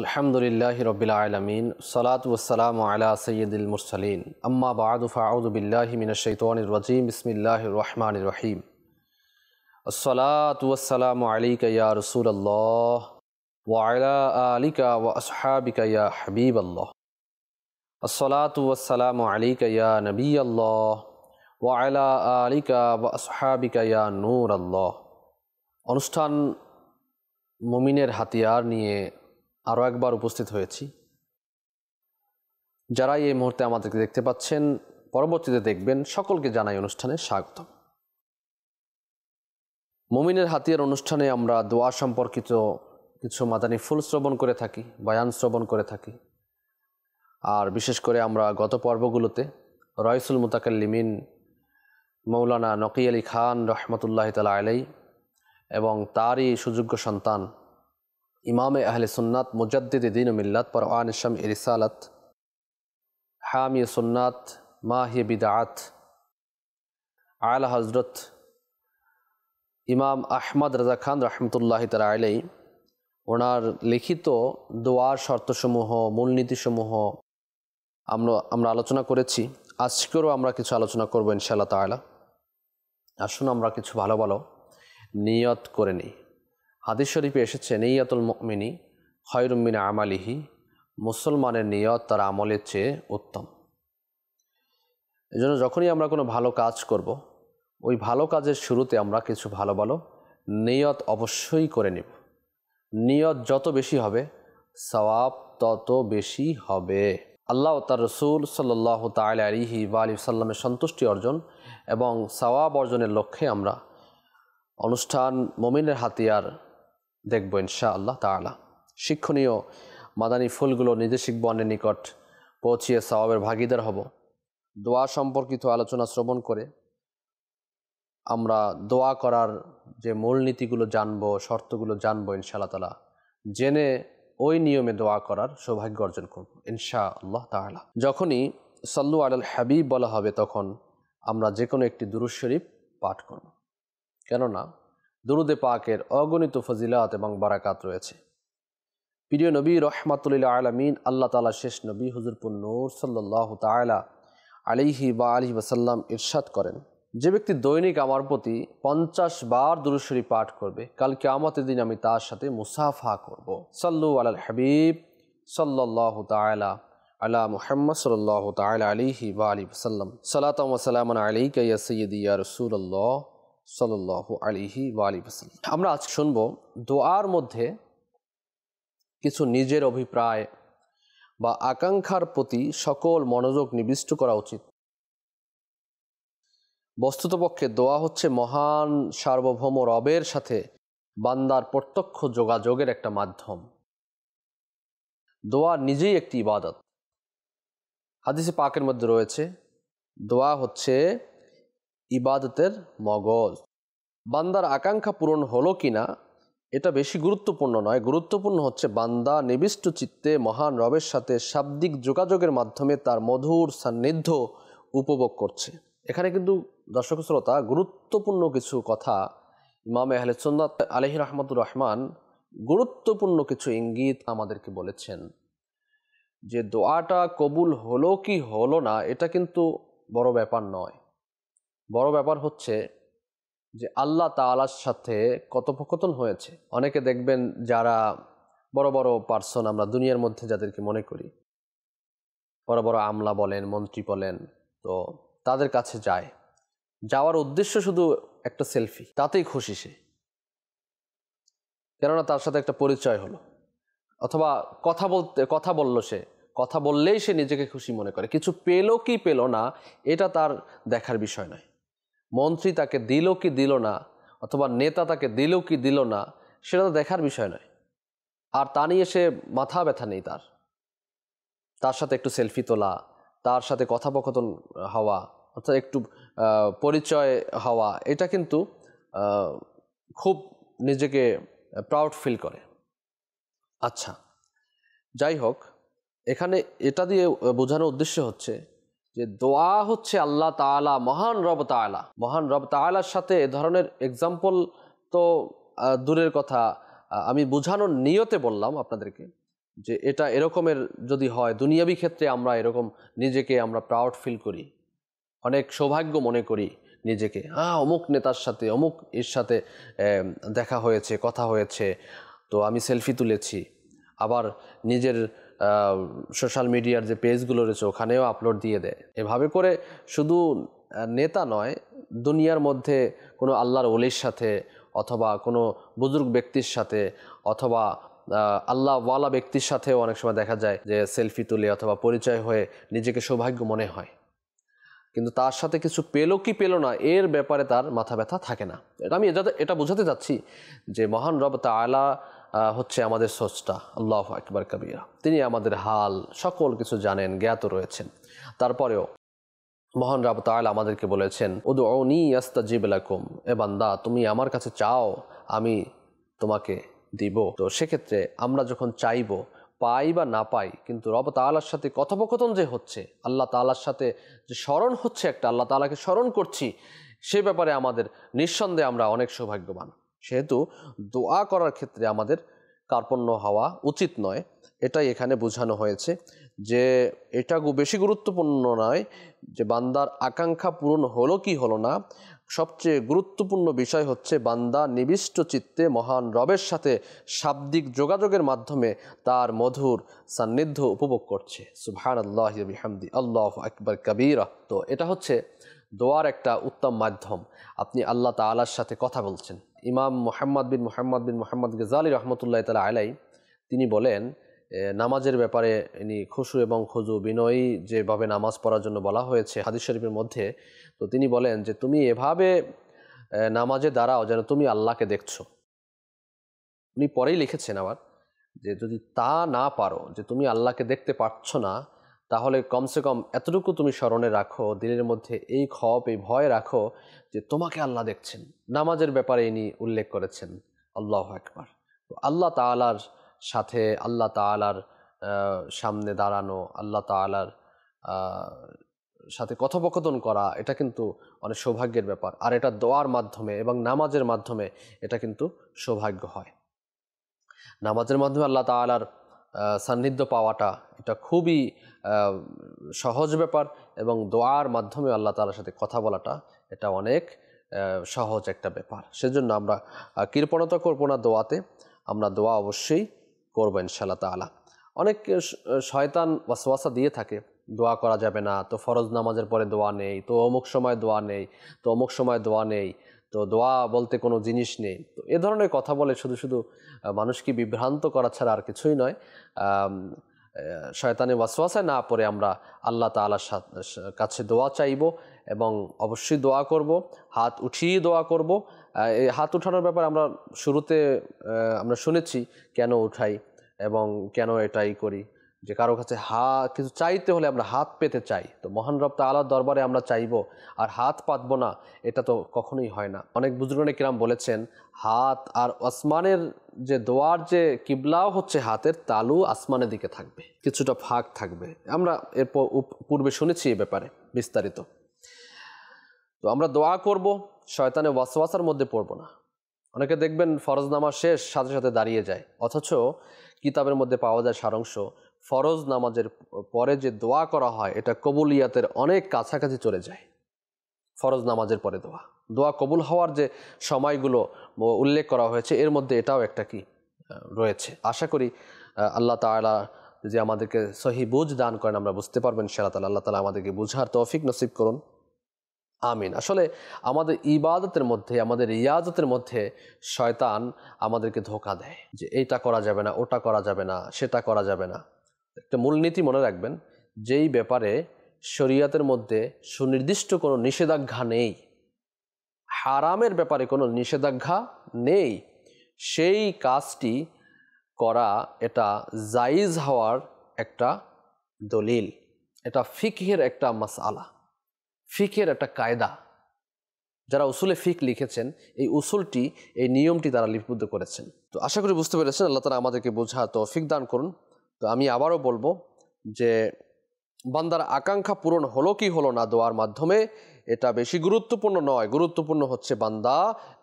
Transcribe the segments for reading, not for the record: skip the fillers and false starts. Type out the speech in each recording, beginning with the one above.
আলহামদুলিল্লাহি রাব্বিল আলামিন সালাতু ওয়াসসালামু আলা সাইয়্যিদিল মুরসালিন আম্মা বা'দু ফাআউযু বিল্লাহি মিনাশ শাইতানির রাজীম বিসমিল্লাহির রহমানির রহিম আসসালাতু ওয়াসসালামু আলাইকা ইয়া রাসূলুল্লাহ ওয়া আলা আলিকা ওয়া আসহাবিকা ইয়া হাবিবাল্লাহ আসসালাতু ওয়াসসালামু আলাইকা ইয়া নবিয়াল্লাহ ওয়া আলা আলিকা ওয়া আসহাবিকা ইয়া নূরাল্লাহ। অনুষ্ঠান মুমিনের হাতিয়ার নিয়ে আরও একবার উপস্থিত হয়েছি। যারা এই মুহূর্তে আমাদেরকে দেখতে পাচ্ছেন, পরবর্তীতে দেখবেন, সকলকে জানাই অনুষ্ঠানে স্বাগত। মুমিনের হাতিয়ার অনুষ্ঠানে আমরা দোয়া সম্পর্কিত কিছু মাদানী ফুল শ্রবণ করে থাকি, বয়ান শ্রবণ করে থাকি। আর বিশেষ করে আমরা গত পর্বগুলোতে রাইসুল মুতাকাল্লিমিন মৌলানা নকি আলী খান রহমতুল্লাহ তাআলা আলাইহি এবং তারই সুযোগ্য সন্তান ইমামে আহলে সুন্নাত মুজাদ্দিদে দ্বীন ও মিল্লাত পরওয়ান শামঈ রিসালাত হামি সুন্নাত মাহি বিদআত আলা হযরত ইমাম আহমদ রাজা খান রহমতুল্লাহ তাআলা আলাইহি ওনার লিখিত দোয়ার শর্তসমূহ, মূলনীতিসমূহ আমরা আলোচনা করেছি। আজকেও আমরা কিছু আলোচনা করব ইনশাআল্লাহ তাআলা। আসুন আমরা কিছু ভালো ভালো নিয়ত করে নিই। হাদিস শরীফে এসেছে, নিয়াতুল মুমিনি খায়রুম মিন আমালিহি, মুসলমানের নিয়ত তার আমলের চেয়ে উত্তম। এজন্য যখনই আমরা কোনো ভালো কাজ করব, ওই ভালো কাজের শুরুতে আমরা কিছু ভালো ভালো নিয়ত অবশ্যই করে নিব। নিয়ত যত বেশি হবে, সওয়াব তত বেশি হবে। আল্লাহ ও তার রসুল সাল্লাল্লাহু তাআলা আলাইহি ওয়া আলিহি সাল্লামের সন্তুষ্টি অর্জন এবং সওয়াব অর্জনের লক্ষ্যে আমরা অনুষ্ঠান মুমিনের হাতিয়ার দেখব ইনশাআল্লাহ তাআলা। শিক্ষণীয় মাদানী ফুলগুলো নিজে শিখব, অন্যের নিকট পৌঁছিয়ে সওয়াবের ভাগীদার হব। দোয়া সম্পর্কিত আলোচনা শ্রবণ করে আমরা দোয়া করার যে মূলনীতিগুলো জানব, শর্তগুলো জানব ইনশাআল্লাহ তাআলা, জেনে ওই নিয়মে দোয়া করার সৌভাগ্য অর্জন করব ইনশাআল্লাহ তাআলা। যখনই সাল্লু আলাল হাবিব বলা হবে, তখন আমরা যে কোনো একটি দুরূদ শরীফ পাঠ করব। কেননা দুরুদে পাকের অগণিত ফজিলাত এবং বারাকাত রয়েছে। প্রিয় নবী রহমাতুল আলামিন আল্লাহ তাআলা শেষ নবী হুজুরপুর নূর সাল্লাল্লাহু তাআলা আলাইহি ওয়া আলিহি ওয়াসাল্লাম ইরশাদ করেন, যে ব্যক্তি দৈনিক আমার প্রতি 50 বার দুরূদ শরীফ পাঠ করবে, কাল কিয়ামতের দিন আমি তার সাথে মুসাফা করব। সাল্লু আলাল হাবিব সাল্লাল্লাহু তাআলা আলা মুহাম্মদ সাল্লাল্লাহু তাআলা আলাইহি ওয়া আলিহি ওয়াসাল্লাম। সালাতু ওয়া সালামুন আলাইকা ইয়া সাইয়্যিদি ইয়া রাসূলুল্লাহ সাল্লাল্লাহু আলাইহি ওয়া আলিহি ওয়াসাল্লাম। আমরা আজ শুনব দোয়ার মধ্যে কিছু নিজের অভিপ্রায় বা আকাঙ্ক্ষার প্রতি সকল মনোযোগ নিবিষ্ট করা উচিত। বস্তুতপক্ষে দোয়া হচ্ছে মহান সার্বভৌম রবের সাথে বান্দার প্রত্যক্ষ যোগাযোগের একটা মাধ্যম। দোয়া নিজেই একটি ইবাদত। হাদিসে পাকের মধ্যে রয়েছে, দোয়া হচ্ছে ইবাদতের মগজ। বান্দার আকাঙ্ক্ষা পূরণ হলো কিনা এটা বেশি গুরুত্বপূর্ণ নয়, গুরুত্বপূর্ণ হচ্ছে বান্দা নিবিষ্ট চিত্তে মহান রবের সাথে শাব্দিক যোগাযোগের মাধ্যমে তার মধুর সান্নিধ্য উপভোগ করছে। এখানে কিন্তু দর্শক শ্রোতা, গুরুত্বপূর্ণ কিছু কথা ইমামে আহলে সুন্নাত আলাইহি রাহমাতুর রহমান গুরুত্বপূর্ণ কিছু ইঙ্গিত আমাদেরকে বলেছেন। যে দোয়াটা কবুল হলো কি হলো না এটা কিন্তু বড় ব্যাপার নয়। বড় ব্যাপার হচ্ছে যে আল্লাহ তাআলার সাথে কথোপকথন হয়েছে। অনেকে দেখবেন যারা বড় বড় পার্সন আমরা দুনিয়ার মধ্যে যাদেরকে মনে করি, বড় বড় আমলা বলেন, মন্ত্রী বলেন, তো তাদের কাছে যায়, যাওয়ার উদ্দেশ্য শুধু একটা সেলফি, তাতেই খুশি সে। কেননা তার সাথে একটা পরিচয় হলো, অথবা কথা বলল, সে কথা বললেই সে নিজেকে খুশি মনে করে। কিছু পেলো কি পেলো না এটা তার দেখার বিষয় নয়। মন্ত্রী তাকে দিল কি দিল না, অথবা নেতা তাকে দিল কি দিল না, সেটা তো দেখার বিষয় নয়। আর তা নিয়ে সে মাথা ব্যথা নেই। তার সাথে একটু সেলফি তোলা, তার সাথে কথোপকথন হওয়া, অর্থাৎ একটু পরিচয় হওয়া, এটা কিন্তু খুব নিজেকে প্রাউড ফিল করে। আচ্ছা, যাই হোক, এখানে এটা দিয়ে বোঝানোর উদ্দেশ্য হচ্ছে যে দোয়া হচ্ছে আল্লাহ তাআলা, মহান রব তাআলার সাথে এ ধরনের এক্সাম্পল তো দূরের কথা, আমি বোঝানোর নিয়তে বললাম আপনাদেরকে যে এটা এরকমের যদি হয়, দুনিয়াবি ক্ষেত্রে আমরা এরকম নিজেকে আমরা প্রাউড ফিল করি, অনেক সৌভাগ্য মনে করি নিজেকে, অমুক নেতার সাথে অমুক এর সাথে দেখা হয়েছে, কথা হয়েছে, তো আমি সেলফি তুলেছি, আবার নিজের সোশ্যাল মিডিয়ার যে পেজগুলো রয়েছে ওখানেও আপলোড দিয়ে দেয়। এভাবে করে শুধু নেতা নয়, দুনিয়ার মধ্যে কোনো আল্লাহর ওলির সাথে অথবা কোনো বুজুর্গ ব্যক্তির সাথে অথবা আল্লাহওয়ালা ব্যক্তির সাথেও অনেক সময় দেখা যায় যে সেলফি তুলে অথবা পরিচয় হয়ে নিজেকে সৌভাগ্য মনে হয়, কিন্তু তার সাথে কিছু পেলো কি পেলো না এর ব্যাপারে তার মাথা ব্যথা থাকে না। আমি এটা বোঝাতে চাচ্ছি যে মহান রব তাআলা হচ্ছে আমাদের স্রষ্টা, আল্লাহু আকবার কবীরা। তিনি আমাদের হাল সকল কিছু জানেন, জ্ঞাত রয়েছেন। তারপরেও মহান রব তাআলা আমাদেরকে বলেছেন, উদউনি আস্তাজিব লাকুম, এ বান্দা তুমি আমার কাছে চাও, আমি তোমাকে দিব। তো সেক্ষেত্রে আমরা যখন চাইবো, পাই বা না পাই, কিন্তু রব তাআলার সাথে কথোপকথন যে হচ্ছে, আল্লাহ তাআলার সাথে যে স্মরণ হচ্ছে, একটা আল্লাহ তাআলাকে স্মরণ করছি, সে ব্যাপারে আমাদের নিঃসন্দেহে আমরা অনেক সৌভাগ্যবান। সেহেতু দোয়া করার ক্ষেত্রে আমাদের কার্পণ্য হওয়া উচিত নয়, এটাই এখানে বোঝানো হয়েছে। যে এটা বেশি গুরুত্বপূর্ণ নয় যে বান্দার আকাঙ্ক্ষা পূরণ হলো কি হলো না, সবচেয়ে গুরুত্বপূর্ণ বিষয় হচ্ছে বান্দা নিবিষ্ট চিত্তে মহান রবের সাথে শাব্দিক যোগাযোগের মাধ্যমে তার মধুর সান্নিধ্য উপভোগ করছে। সুবহানাল্লাহি ওয়া বিহামদি, আল্লাহু আকবার কবীরা। তো এটা হচ্ছে দোয়ার একটা উত্তম মাধ্যম। আপনি আল্লাহ তাআলার সাথে কথা বলছেন। ইমাম মুহাম্মদ বিন মুহাম্মদ গজালি রহমতুল্লাহ তাআলা আলাইহি তিনি বলেন, নামাজের ব্যাপারে ইনি খুশু এবং খুজু বিনয়ী যেভাবে নামাজ পড়ার জন্য বলা হয়েছে হাদিস শরীফের মধ্যে, তো তিনি বলেন যে তুমি এভাবে নামাজে দাঁড়াও যেন তুমি আল্লাহকে দেখছো। উনি পরেই লিখেছেন আবার যে যদি তা না পারো, যে তুমি আল্লাহকে দেখতে পাচ্ছ না, তাহলে কমসে কম এতটুকু তুমি স্মরণে রাখো, দিলের মধ্যে এই খপ এই ভয় রাখো যে তোমাকে আল্লাহ দেখছেন। নামাজের ব্যাপারে ইনি উল্লেখ করেছেন। আল্লাহু আকবার। আল্লাহ তাআলার সাথে, আল্লাহ তাআলার সামনে দাঁড়ানো, আল্লাহ তাআলার সাথে কথোপকথন করা, এটা কিন্তু অনেক সৌভাগ্যের ব্যাপার। আর এটা দোয়ার মাধ্যমে এবং নামাজের মাধ্যমে এটা কিন্তু সৌভাগ্য হয়। নামাজের মাধ্যমে আল্লাহ তাআলার সান্নিধ্য পাওয়াটা এটা খুবই সহজ ব্যাপার, এবং দোয়ার মাধ্যমে আল্লাহ তাআলার সাথে কথা বলাটা এটা অনেক সহজ একটা ব্যাপার। সেজন্য আমরা কৃপণতা করব না দোয়াতে, আমরা দোয়া অবশ্যই করব ইনশাআল্লাহ তাআলা। অনেক শয়তান ওয়াসওয়াসা দিয়ে থাকে, দোয়া করা যাবে না, তো ফরজ নামাজের পরে দোয়া নেই, তো অমুক সময় দোয়া নেই, তো অমুক সময় দোয়া নেই, তো দোয়া বলতে কোনো জিনিস নেই। তো এ ধরনের কথা বলে শুধু মানুষকে বিভ্রান্ত করা ছাড়া আর কিছুই নয়। শয়তানের ওয়াসওয়াসায় না পড়ে আমরা আল্লাহ তাআলার কাছে দোয়া চাইব এবং অবশ্যই দোয়া করব, হাত উঠিয়ে দোয়া করব। এই হাত উঠানোর ব্যাপারে আমরা শুরুতে আমরা শুনেছি কেন উঠাই এবং কেন এটাই করি, যে কারো কাছে কিছু চাইতে হলে আমরা হাত পেতে চাই। তো মহান রব তাআলার দরবারে আমরা চাইবো আর হাত পাতবো না, এটা তো কখনোই হয় না। অনেক বুজুর্গানে কিরাম বলেছেন, হাত আর আসমানের যে দোয়ার যে কিবলাও হচ্ছে হাতের তালু আসমানের দিকে থাকবে, কিছুটা ফাঁক থাকবে। আমরা এর পূর্বে শুনেছি এ ব্যাপারে বিস্তারিত। তো আমরা দোয়া করব, শয়তানের ওয়াসওয়াসার মধ্যে পড়ব না। অনেকে দেখবেন ফরজ নামাজ শেষ সাথে সাথে দাঁড়িয়ে যায়, অথচ কিতাবের মধ্যে পাওয়া যায় সারাংশ ফরজ নামাজের পরে যে দোয়া করা হয় এটা কবুলিয়াতের অনেক কাছাকাছি চলে যায়। ফরজ নামাজের পরে দোয়া কবুল হওয়ার যে সময়গুলো উল্লেখ করা হয়েছে এর মধ্যে এটাও একটা কি রয়েছে। আশা করি আল্লাহ তাআলা যে আমাদেরকে সহি বুঝ দান করেন, আমরা বুঝতে পারবেন ইনশাআল্লাহ। আল্লাহ তাআলা আমাদেরকে বুঝার তৌফিক নসিব করুন, আমিন। আসলে আমাদের ইবাদতের মধ্যে, আমাদের রিয়াজতের মধ্যে শয়তান আমাদেরকে ধোঁকা দেয় যে এইটা করা যাবে না, ওটা করা যাবে না, সেটা করা যাবে না। একটা মূলনীতি মনে রাখবেন, যেই ব্যাপারে শরীয়তের মধ্যে সুনির্দিষ্ট কোনো নিষেধাজ্ঞা নেই, হারামের ব্যাপারে কোনো নিষেধাজ্ঞা নেই, সেই কাজটি করা এটা জায়েজ হওয়ার একটা দলিল। এটা ফিকহের একটা মাসআলা, ফিকহের একটা কায়দা। যারা উসুলে ফিক লিখেছেন এই উসুলটি, এই নিয়মটি তারা লিপিবদ্ধ করেছেন। তো আশা করি বুঝতে পেরেছেন। আল্লাহ তাআলা আমাদেরকে বোঝা তৌফিক দান করুন। তো আমি আবারও বলবো যে বান্দার আকাঙ্ক্ষা পূরণ হলো কি হলো না দোয়ার মাধ্যমে, এটা বেশি গুরুত্বপূর্ণ নয়। গুরুত্বপূর্ণ হচ্ছে বান্দা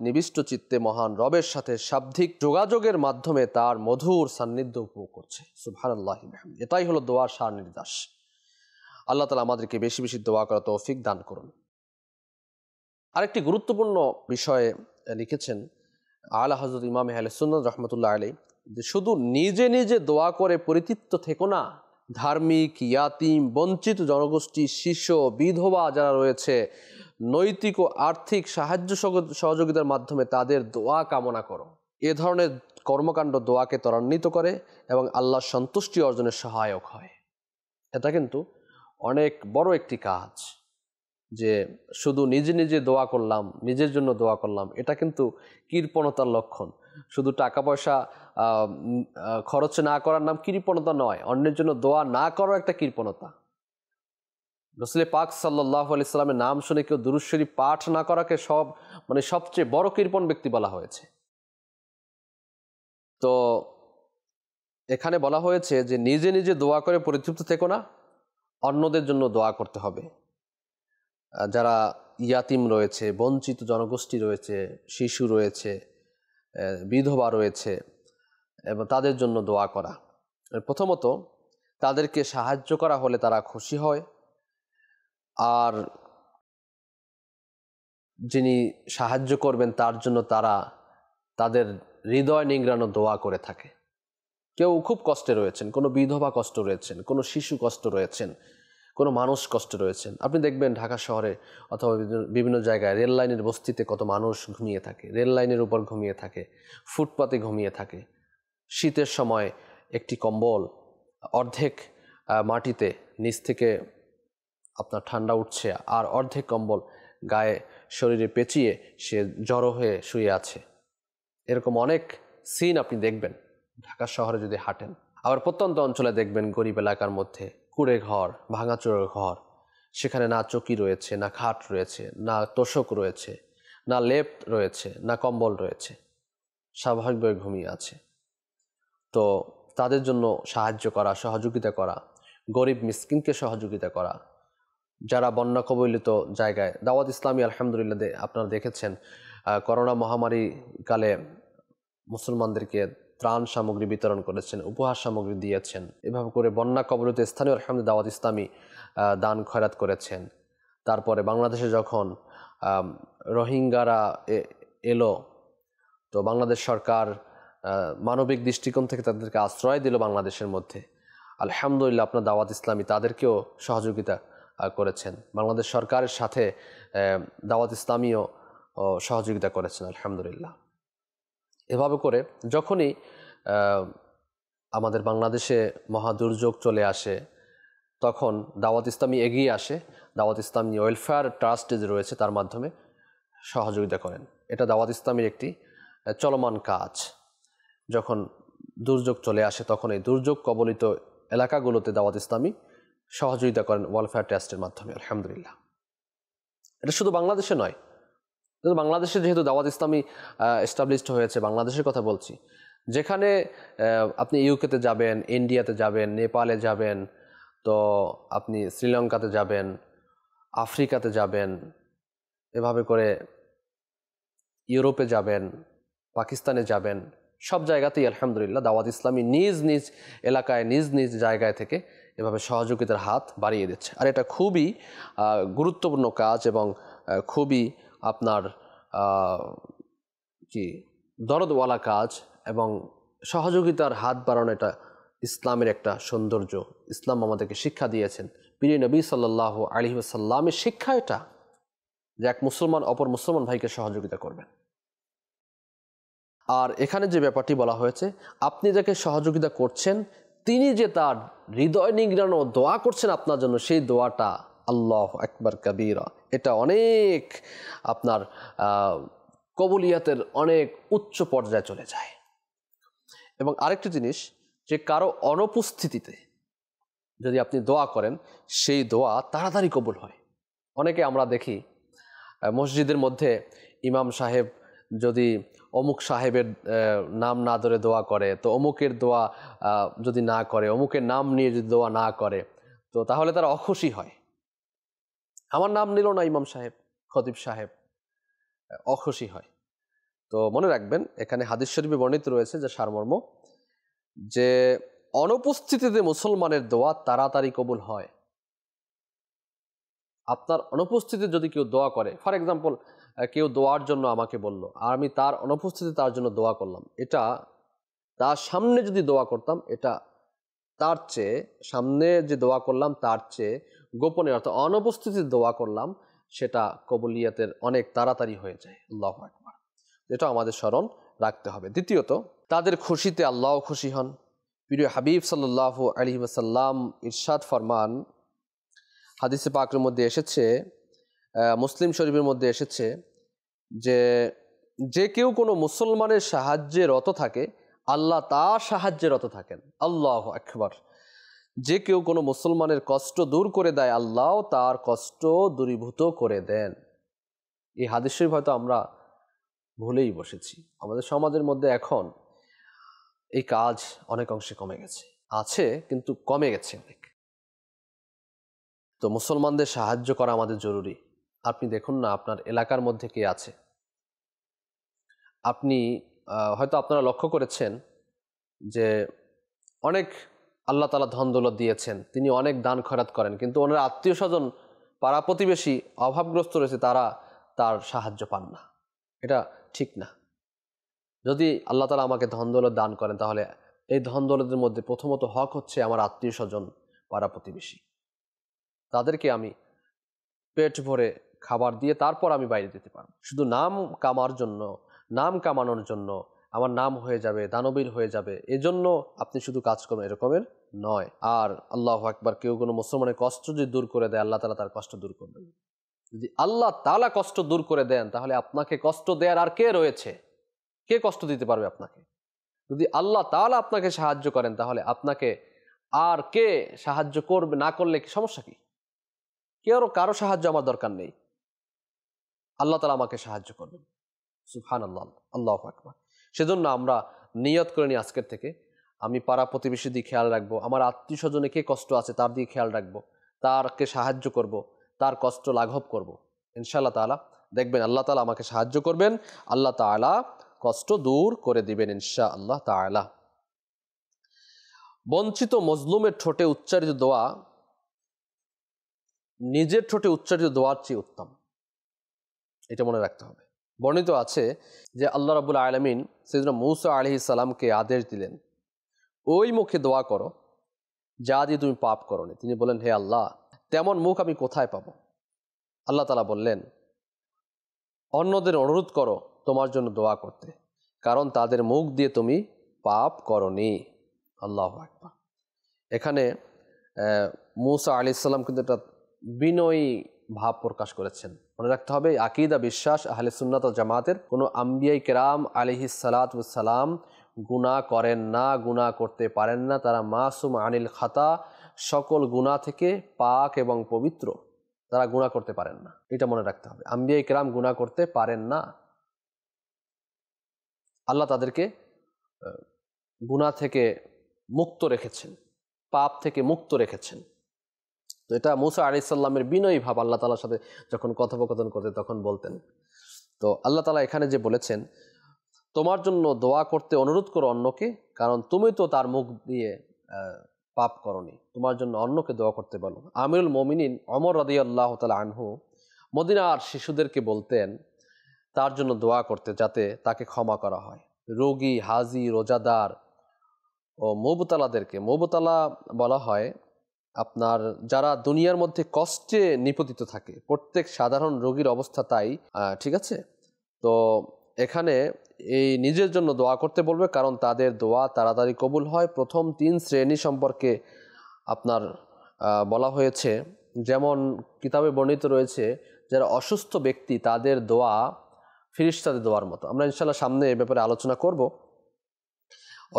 নিবিষ্ট চিত্তে মহান রবের সাথে শাব্দিক যোগাযোগের মাধ্যমে তার মধুর সান্নিধ্য উপভোগ করছে। সুবহানাল্লাহ, এটাই হলো দোয়ার সার নির্দেশ। আল্লাহ তাআলা আমাদেরকে বেশি বেশি দোয়া করার তৌফিক দান করুন। আরেকটি গুরুত্বপূর্ণ বিষয়ে লিখেছেন আলা হযরত ইমাম আহলে সুন্নাত রাহমাতুল্লাহ আলাইহি, যে শুধু নিজে নিজে দোয়া করে পরিতৃপ্ত থেকো না, ধার্মিক, ইয়াতিম, বঞ্চিত জনগোষ্ঠী, শিশু, বিধবা যারা রয়েছে, নৈতিক ও আর্থিক সাহায্য সহযোগিতার মাধ্যমে তাদের দোয়া কামনা করো। এ ধরনের কর্মকাণ্ড দোয়াকে ত্বরান্বিত করে এবং আল্লাহর সন্তুষ্টি অর্জনের সহায়ক হয়। এটা কিন্তু অনেক বড় একটি কাজ, যে শুধু নিজে নিজে দোয়া করলাম, নিজের জন্য দোয়া করলাম, এটা কিন্তু কৃপণতার লক্ষণ। শুধু টাকা পয়সা খরচ না করার নাম কৃপণতা নয়, অন্যের জন্য দোয়া না করার একটা কৃপণতা। রাসূল পাক সাল্লাল্লাহু আলাইহি সাল্লামের নাম শুনে কেউ দুরূদ শরীফ পাঠ না করাকে সবচেয়ে বড় কৃপণ ব্যক্তি বলা হয়েছে। তো এখানে বলা হয়েছে যে নিজে নিজে দোয়া করে পরিতৃপ্ত থেকো না, অন্যদের জন্য দোয়া করতে হবে। যারা ইয়াতিম রয়েছে, বঞ্চিত জনগোষ্ঠী রয়েছে, শিশু রয়েছে, বিধবা রয়েছে, এবং তাদের জন্য দোয়া করা। প্রথমত তাদেরকে সাহায্য করা হলে তারা খুশি হয়, আর যিনি সাহায্য করবেন তার জন্য তাদের হৃদয় নিংড়ানো দোয়া করে থাকে। কেউ খুব কষ্টে রয়েছেন, কোনো বিধবা কষ্ট রয়েছেন, কোনো শিশু কষ্ট রয়েছেন, কোনো মানুষ কষ্ট রয়েছেন। আপনি দেখবেন ঢাকা শহরে অথবা বিভিন্ন জায়গায় রেল লাইনের বস্তিতে কত মানুষ ঘুমিয়ে থাকে, রেল লাইনের উপর ঘুমিয়ে থাকে, ফুটপাতে ঘুমিয়ে থাকে। শীতের সময় একটি কম্বল অর্ধেক মাটিতে নিচ থেকে আপনার ঠান্ডা উঠছে, আর অর্ধেক কম্বল গায়ে শরীরে পেঁচিয়ে সে জড়ো হয়ে শুয়ে আছে। এরকম অনেক সিন আপনি দেখবেন ঢাকা শহরে যদি হাঁটেন। আবার প্রত্যন্ত অঞ্চলে দেখবেন গরিব এলাকার মধ্যে কুড়ে ঘর, ভাঙাচোরা ঘর, সেখানে না চকি রয়েছে, না খাট রয়েছে, না তোশক রয়েছে, না লেপ রয়েছে, না কম্বল রয়েছে, স্বাভাবিকভাবে ঘুমিয়ে আছে। তো তাদের জন্য সাহায্য করা, সহযোগিতা করা, গরিব মিসকিনকে সহযোগিতা করা, যারা বন্যা কবলিত জায়গায়, দাওয়াত ইসলামী আলহামদুলিল্লাহ আপনারা দেখেছেন করোনা মহামারী কালে মুসলমানদেরকে ত্রাণ সামগ্রী বিতরণ করেছেন, উপহার সামগ্রী দিয়েছেন। এভাবে করে বন্যা কবলিত স্থানীয় আলহামদুলিল্লাহ দাওয়াত ইসলামী দান খয়রাত করেছেন। তারপরে বাংলাদেশে যখন রোহিঙ্গারা এলো, তো বাংলাদেশ সরকার মানবিক দৃষ্টিকোণ থেকে তাদেরকে আশ্রয় দিল বাংলাদেশের মধ্যে। আলহামদুলিল্লাহ আপনার দাওয়াত ইসলামী তাদেরকেও সহযোগিতা করেছেন। বাংলাদেশ সরকারের সাথে দাওয়াত ইসলামীও সহযোগিতা করেছেন আলহামদুলিল্লাহ। এভাবে করে যখনই আমাদের বাংলাদেশে মহা দুর্যোগ চলে আসে, তখন দাওয়াত ইসলামী এগিয়ে আসে। দাওয়াত ইসলামী ওয়েলফেয়ার ট্রাস্ট যে রয়েছে তার মাধ্যমে সহযোগিতা করেন। এটা দাওয়াত ইসলামীর একটি চলমান কাজ। যখন দুর্যোগ চলে আসে তখন এই দুর্যোগ কবলিত এলাকাগুলোতে দাওয়াত ইসলামী সহযোগিতা করেন ওয়েলফেয়ার ট্রাস্টের মাধ্যমে আলহামদুলিল্লাহ। এটা শুধু বাংলাদেশে নয়, বাংলাদেশে যেহেতু দাওয়াত ইসলামী এস্টাবলিশড হয়েছে, বাংলাদেশের কথা বলছি, যেখানে আপনি ইউকেতে যাবেন, ইন্ডিয়াতে যাবেন, নেপালে যাবেন, তো আপনি শ্রীলঙ্কাতে যাবেন, আফ্রিকাতে যাবেন, এভাবে করে ইউরোপে যাবেন, পাকিস্তানে যাবেন, সব জায়গাতেই আলহামদুলিল্লাহ দাওয়াত ইসলামী নিজ নিজ এলাকায়, নিজ নিজ জায়গায় থেকে এভাবে সহযোগিতার হাত বাড়িয়ে দিচ্ছে। আর এটা খুবই গুরুত্বপূর্ণ কাজ এবং খুবই আপনার দরদওয়ালা কাজ, এবং সহযোগিতার হাত বাড়ানো এটা ইসলামের একটা সৌন্দর্য। ইসলাম আমাদেরকে শিক্ষা দিয়েছেন, প্রিয় নবী সাল্লাল্লাহু আলাইহি ওয়াসাল্লামের শিক্ষা এটা, যে এক মুসলমান অপর মুসলমান ভাইকে সহযোগিতা করবেন। আর এখানে যে ব্যাপারটি বলা হয়েছে, আপনি যাকে সহযোগিতা করছেন তিনি যে তার হৃদয় নিংড়ানো দোয়া করছেন আপনার জন্য, সেই দোয়াটা আল্লাহু আকবার কাবীরা, এটা অনেক আপনার কবুলিয়াতের অনেক উচ্চ পর্যায়ে চলে যায়। এবং আরেকটি জিনিস, যে কারো অনুপস্থিতিতে যদি আপনি দোয়া করেন, সেই দোয়া তাড়াতাড়ি কবুল হয়। অনেকে আমরা দেখি মসজিদের মধ্যে ইমাম সাহেব যদি অমুক সাহেবের নাম না ধরে দোয়া করে, তো অমুকের দোয়া যদি না করে, অমুকের নাম নিয়ে যদি দোয়া না করে, তো তাহলে তারা অখুশি হয়। আমার নাম নিল না ইমাম সাহেব, খতিব সাহেব, অখুশি হয়। তো মনে রাখবেন, এখানে হাদিস শরীফে বর্ণিত রয়েছে যে সারমর্ম, যে অনুপস্থিতিতে মুসলমানের দোয়া তাড়াতাড়ি কবুল হয়। আপনার অনুপস্থিতিতে যদি কেউ দোয়া করে, ফর এক্সাম্পল কেউ দোয়ার জন্য আমাকে বলল, আর আমি তার অনুপস্থিতিতে তার জন্য দোয়া করলাম, এটা তার সামনে যদি দোয়া করতাম, এটা তার চেয়ে, সামনে যে দোয়া করলাম তার চেয়ে গোপনে অর্থাৎ অনুপস্থিতিতে দোয়া করলাম, সেটা কবুলিয়াতের অনেক তাড়াতাড়ি হয়ে যায়। আল্লাহু আকবার। এটা আমাদের স্মরণ রাখতে হবে। দ্বিতীয়ত, তাদের খুশিতে আল্লাহ খুশি হন। প্রিয় হাবিব সাল্লাল্লাহু আলাইহি ওয়াসাল্লাম ইরশাদ ফরমান, হাদিসে পাকের মধ্যে এসেছে, মুসলিম শরীফের মধ্যে এসেছে, যে কেউ কোনো মুসলমানের সাহায্যে রত থাকে, আল্লাহ তার সাহায্যে রত থাকেন। আল্লাহু আকবার। যে কেউ কোনো মুসলমানের কষ্ট দূর করে দেয়, আল্লাহ তার কষ্ট দূরীভূত করে দেন। এই হাদিস শরীফ হয়তো আমরা ভুলেই বসেছি। আমাদের সমাজের মধ্যে এখন এই কাজ অনেক অংশে কমে গেছে, আছে কিন্তু কমে গেছে অনেক। তো মুসলমানদের সাহায্য করা আমাদের জরুরি। আপনি দেখুন না, আপনার এলাকার মধ্যে কে আছে। আপনি হয়তো আপনারা লক্ষ্য করেছেন যে অনেক আল্লাহ তাআলা ধন দৌলত দিয়েছেন, তিনি অনেক দান খয়রাত করেন, কিন্তু ওনার আত্মীয় স্বজন, পাড়া প্রতিবেশী অভাবগ্রস্ত রয়েছে, তারা তার সাহায্য পান না। এটা ঠিক না। যদি আল্লাহ তাআলা আমাকে ধন দৌলত দান করেন, তাহলে এই ধন দৌলতের মধ্যে প্রথমত হক হচ্ছে আমার আত্মীয় স্বজন, পাড়া প্রতিবেশী। তাদেরকে আমি পেট ভরে খাবার দিয়ে তারপর আমি বাইরে দিতে পারব। শুধু নাম কামানোর জন্য, আমার নাম হয়ে যাবে, দানবীর হয়ে যাবে, এজন্য আপনি শুধু কাজ করবেন, এরকমের নয়। আর আল্লাহু আকবার, কেউ কোনো মুসলমানের কষ্ট যদি দূর করে দেয়, আল্লাহ তাআলা তার কষ্ট দূর করবেন। যদি আল্লাহ তাআলা কষ্ট দূর করে দেন, তাহলে আপনাকে কষ্ট দেওয়ার আর কে রয়েছে? কে কষ্ট দিতে পারবে আপনাকে? যদি আল্লাহ তাআলা আপনাকে সাহায্য করেন, তাহলে আপনাকে আর কে সাহায্য করবে? না করলে কি সমস্যা কি? কারো সাহায্য আমার দরকার নেই, আল্লাহ তাআলা আমাকে সাহায্য করবেন। সুবহানাল্লাহ, আল্লাহু আকবার। সেজন্য আমরা নিয়ত করে নিই আজকের থেকে, আমি পাড়া প্রতিবেশী দিয়ে খেয়াল রাখবো, আমার আত্মীয় স্বজনে কে কষ্ট আছে তার দিয়ে খেয়াল রাখবো, তারকে সাহায্য করব, তার কষ্ট লাঘব করব। ইনশাআল্লাহ তাআলা দেখবেন আল্লাহ তাআলা আমাকে সাহায্য করবেন, আল্লাহ তাআলা কষ্ট দূর করে দিবেন ইনশাআল্লাহ তাআলা। বঞ্চিত মজলুমের ঠোঁটে উচ্চারিত দোয়া নিজের ঠোঁটে উচ্চারিত দোয়ার চেয়ে উত্তম। এটা মনে রাখতে হবে। বর্ণিত আছে যে আল্লাহ রাব্বুল আলামিন সাইয়েদনা মূসা আলাইহিস সালামকে আদেশ দিলেন, ওই মুখে দোয়া করো যা দিয়ে তুমি পাপ করোনি। তিনি বলেন, হে আল্লাহ, তেমন মুখ আমি কোথায় পাবো? আল্লাহ তাআলা বললেন, অন্যদের অনুরোধ করো তোমার জন্য দোয়া করতে, কারণ তাদের মুখ দিয়ে তুমি পাপ করোনি। আল্লাহু আকবার। এখানে মূসা আলাইহিস সালাম কিন্তু একটা বিনয়ী ভাব প্রকাশ করেছেন। মনে রাখতে হবে, আকীদা, বিশ্বাস আহলে সুন্নাত ওয়াল জামাতের কোনো আম্বিয়ায়ে কেরাম আলাইহিস সালাতু ওয়াস সালাম গুনাহ করেন না, গুনাহ করতে পারেন না। তারা মাসুম আনিল খাতা, সকল গুনাহ থেকে পাক এবং পবিত্র, তারা গুনাহ করতে পারেন না। এটা মনে রাখতে হবে, আম্বিয়ায়ে কেরাম গুনাহ করতে পারেন না। আল্লাহ তাদেরকে গুনাহ থেকে মুক্ত রেখেছেন, পাপ থেকে মুক্ত রেখেছেন। তো এটা মূসা আলাইহিস সালামের বিনয়ী ভাব, আল্লাহ তাআলার সাথে যখন কথোপকথন করতেন তখন বলতেন। তো আল্লাহ তাআলা এখানে যে বলেছেন, তোমার জন্য দোয়া করতে অনুরোধ করো অন্যকে, কারণ তুমি তো তার মুখ দিয়ে পাপ করনি, তোমার জন্য অন্যকে দোয়া করতে বলো। আমিরুল মুমিনিন ওমর রাদিয়াল্লাহু তাআলা আনহু মদিনার শিশুদেরকে বলতেন তার জন্য দোয়া করতে, যাতে তাকে ক্ষমা করা হয়। রোগী, হাজি, রোজাদার ও মুবতালাদেরকে, মুবতালা বলা হয় আপনার যারা দুনিয়ার মধ্যে কষ্টে নিপতিত থাকে, প্রত্যেক সাধারণ রোগীর অবস্থা তাই, ঠিক আছে। তো এখানে এই নিজের জন্য দোয়া করতে বলবে, কারণ তাদের দোয়া তাড়াতাড়ি কবুল হয়। প্রথম 3 শ্রেণী সম্পর্কে আপনার বলা হয়েছে, যেমন কিতাবে বর্ণিত রয়েছে, যারা অসুস্থ ব্যক্তি তাদের দোয়া ফেরেশতাদের দোয়ার মতো। আমরা ইনশাআল্লাহ সামনে এ ব্যাপারে আলোচনা করব,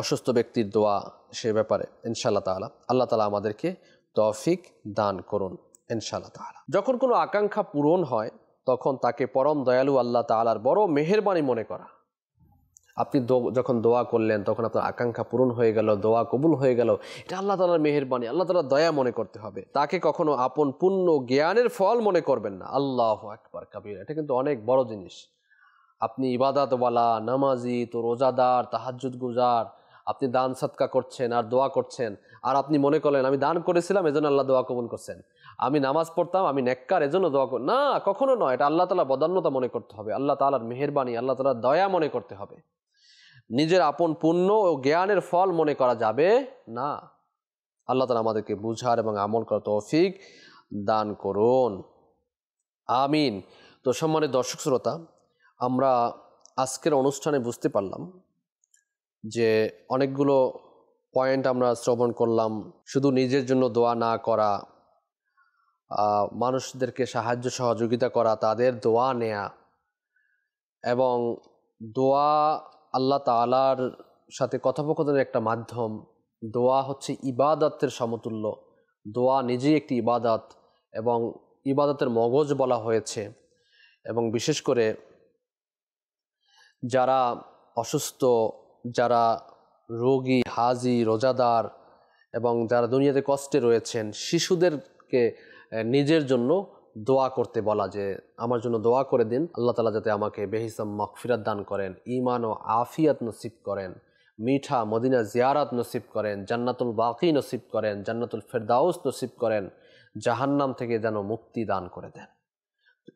অসুস্থ ব্যক্তির দোয়া, সে ব্যাপারে ইনশাআল্লাহ তাআলা। আল্লাহ তাআলা আমাদেরকে তৌফিক দান করুন ইনশাআল্লাহ তাআলা। যখন কোনো আকাঙ্ক্ষা পূরণ হয়, তখন তাকে পরম দয়ালু আল্লাহ তাআলার বড় মেহেরবানি মনে করা। আপনি যখন দোয়া করলেন তখন আপনার আকাঙ্ক্ষা পূরণ হয়ে গেল, দোয়া কবুল হয়ে গেল, এটা আল্লাহ তাআলার মেহেরবানি, আল্লাহ তাআলার দয়া মনে করতে হবে। তাকে কখনো আপন পূর্ণ জ্ঞানের ফল মনে করবেন না। আল্লাহু আকবার কাবীরা, এটা কিন্তু অনেক বড় জিনিস। আপনি ইবাদতওয়ালা, নামাজি, তো রোজাদার, তাহাজ্জুদ গুজার, আপনি দান সদকা করছেন আর দোয়া করছেন, আর আপনি মনে করলেন আমি দান করেছিলাম এজন্য আল্লাহ দোয়া কবুল করছেন, আমি নামাজ পড়তাম, আমি নেককার এজন্য দোয়া কর, না, কখনো নয়। এটা আল্লাহ তাআলার বদান্যতা মনে করতে হবে, আল্লাহ তাআলার মেহেরবানি, আল্লাহ তাআলার দয়া মনে করতে হবে। নিজের আপন পুণ্য ও জ্ঞানের ফল মনে করা যাবে না। আল্লাহ তাআলা আমাদেরকে বুঝার এবং আমল করার তৌফিক দান করুন, আমিন। তো সম্মানিত দর্শক শ্রোতা, আমরা আজকের অনুষ্ঠানে বুঝতে পারলাম যে অনেকগুলো পয়েন্ট আমরা শ্রবণ করলাম। শুধু নিজের জন্য দোয়া না করা, মানুষদেরকে সাহায্য সহযোগিতা করা, তাদের দোয়া নেয়া, এবং দোয়া আল্লাহ তাআলার সাথে কথোপকথনের একটা মাধ্যম। দোয়া হচ্ছে ইবাদতের সমতুল্য, দোয়া নিজেই একটি ইবাদত এবং ইবাদতের মগজ বলা হয়েছে। এবং বিশেষ করে যারা অসুস্থ, যারা রোগী, হাজি, রোজাদার এবং যারা দুনিয়াতে কষ্টে রয়েছেন, শিশুদেরকে নিজের জন্য দোয়া করতে বলা, যে আমার জন্য দোয়া করে দিন, আল্লাহ তাআলা যাতে আমাকে বেহিসাব মাগফিরাত দান করেন, ঈমান ও আফিয়াত নসিব করেন, মিঠা মদিনা জিয়ারাত নসিব করেন, জান্নাতুল বাকি নসিব করেন, জান্নাতুল ফেরদাউস নসিব করেন, জাহান্নাম থেকে যেন মুক্তি দান করে দেন।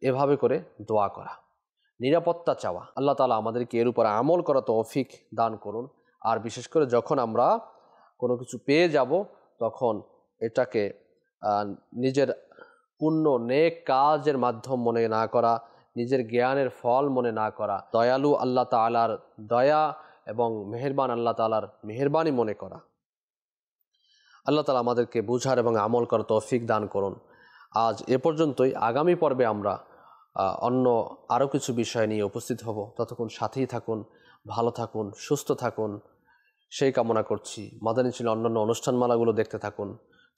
এভাবে করে দোয়া করা, নিরাপত্তা চাওয়া। আল্লাহ তাআলা আমাদেরকে এর উপর আমল করা তৌফিক দান করুন। আর বিশেষ করে যখন আমরা কোনো কিছু পেয়ে যাব তখন এটাকে নিজের পুণ্য নেক কাজের মাধ্যম মনে না করা, নিজের জ্ঞানের ফল মনে না করা, দয়ালু আল্লাহ তাআলার দয়া এবং মেহেরবান আল্লাহ তাআলার মেহেরবানি মনে করা। আল্লাহ তাআলা আমাদেরকে বুঝার এবং আমল করার তৌফিক দান করুন। আজ এ পর্যন্তই। আগামী পর্বে আমরা অন্য আরও কিছু বিষয় নিয়ে উপস্থিত হব। ততক্ষণ সাথেই থাকুন, ভালো থাকুন, সুস্থ থাকুন, সেই কামনা করছি। মাদানী ছিল অন্যান্য অনুষ্ঠানমালাগুলো দেখতে থাকুন।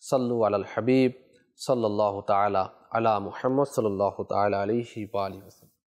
সাল্লু আলাল হাবিব সাল্লাল্লাহু তাআলা আলা মুহাম্মদ সাল্লাল্লাহু তাআলা আলাইহি ওয়া আলিহি ওয়াসাল্লাম।